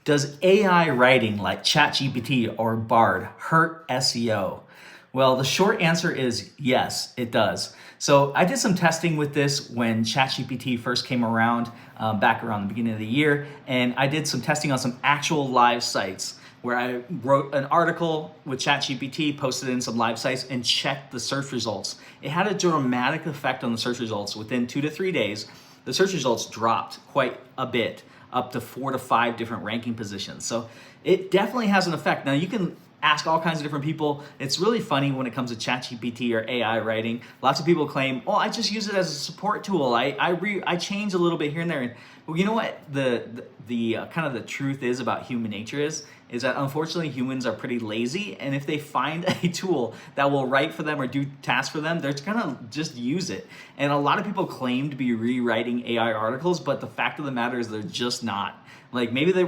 Does AI writing like ChatGPT or Bard hurt SEO? Well, the short answer is yes, it does. So I did some testing with this when ChatGPT first came around, back around the beginning of the year, and I did some testing on some actual live sites where I wrote an article with ChatGPT, posted it in some live sites, and checked the search results. It had a dramatic effect on the search results. Within 2 to 3 days, the search results dropped quite a bit, up to 4 to 5 different ranking positions. So it definitely has an effect. Now you can ask all kinds of different people. It's really funny when it comes to ChatGPT or AI writing. Lots of people claim, "Oh, I just use it as a support tool. I change a little bit here and there." And well, you know what the kind of the truth is about human nature is that unfortunately humans are pretty lazy, and if they find a tool that will write for them or do tasks for them, they're gonna just use it. And a lot of people claim to be rewriting AI articles, but the fact of the matter is they're just not. Like maybe they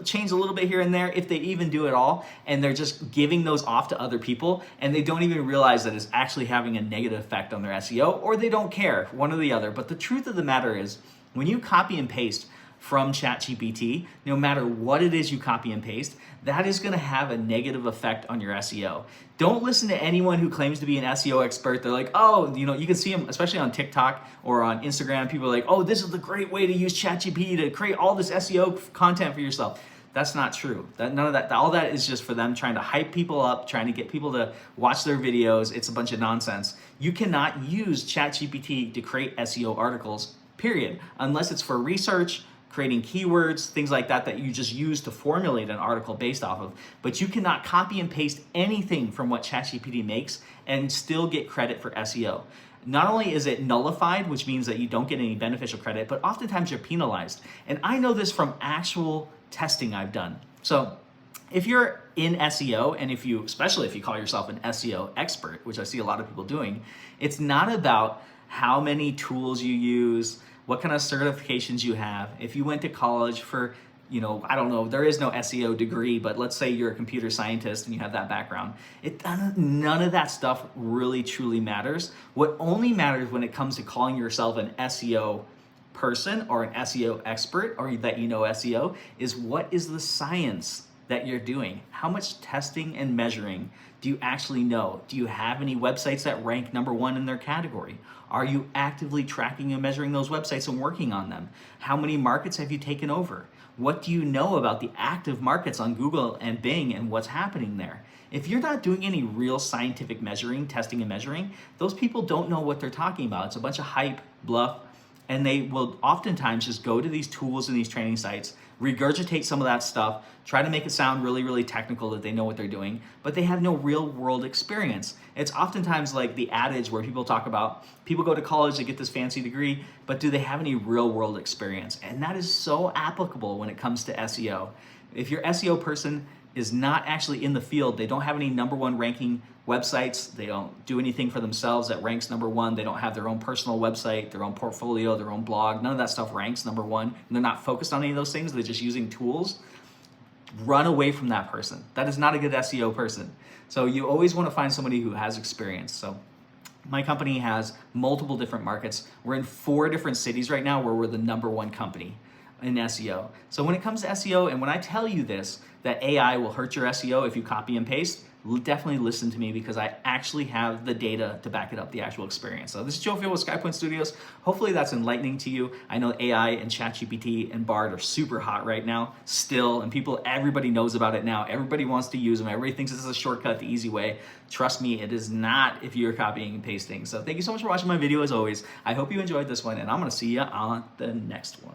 change a little bit here and there, if they even do it all, and they're just giving those off to other people, and they don't even realize that it's actually having a negative effect on their SEO, or they don't care, one or the other. But the truth of the matter is, when you copy and paste from ChatGPT, no matter what it is you copy and paste, that is going to have a negative effect on your SEO. Don't listen to anyone who claims to be an SEO expert. They're like, oh, you can see them, especially on TikTok or on Instagram. People are like, oh, this is the great way to use ChatGPT to create all this SEO content for yourself. That's not true. None of that. All that is just for them trying to hype people up, trying to get people to watch their videos. It's a bunch of nonsense. You cannot use ChatGPT to create SEO articles, period, unless it's for research, creating keywords, things like that you just use to formulate an article based off of. But you cannot copy and paste anything from what ChatGPT makes and still get credit for SEO. Not only is it nullified, which means that you don't get any beneficial credit, but oftentimes you're penalized. And I know this from actual testing I've done. So if you're in SEO, and especially if you call yourself an SEO expert, which I see a lot of people doing, it's not about how many tools you use, what kind of certifications you have. If you went to college for, I don't know, there is no SEO degree, but let's say you're a computer scientist and you have that background. None of that stuff really truly matters. What only matters when it comes to calling yourself an SEO person or an SEO expert, or that you know SEO, is what is the science that you're doing? How much testing and measuring do you actually know? Do you have any websites that rank #1 in their category? Are you actively tracking and measuring those websites and working on them? How many markets have you taken over? What do you know about the active markets on Google and Bing and what's happening there? If you're not doing any real scientific measuring, testing and measuring, those people don't know what they're talking about. It's a bunch of hype, bluff, and they will oftentimes just go to these tools and these training sites, regurgitate some of that stuff, try to make it sound really, really technical that they know what they're doing, but they have no real world experience. It's oftentimes like the adage where people talk about people go to college to get this fancy degree, but do they have any real world experience? And that is so applicable when it comes to SEO. If your SEO person is not actually in the field, they don't have any #1 ranking websites, they don't do anything for themselves that ranks #1, they don't have their own personal website, their own portfolio, their own blog, none of that stuff ranks #1, and they're not focused on any of those things, they're just using tools, run away from that person. That is not a good SEO person. So you always want to find somebody who has experience. So my company has multiple different markets. We're in 4 different cities right now where we're the #1 company in SEO. So when it comes to SEO, and when I tell you this, that AI will hurt your SEO if you copy and paste, definitely listen to me, because I actually have the data to back it up, the actual experience. So this is Joe Field with SkyPoint Studios. Hopefully that's enlightening to you. I know AI and ChatGPT and Bard are super hot right now still, and everybody knows about it now. Everybody wants to use them. Everybody thinks this is a shortcut, the easy way. Trust me, it is not if you're copying and pasting. So thank you so much for watching my video as always. I hope you enjoyed this one, and I'm gonna see you on the next one.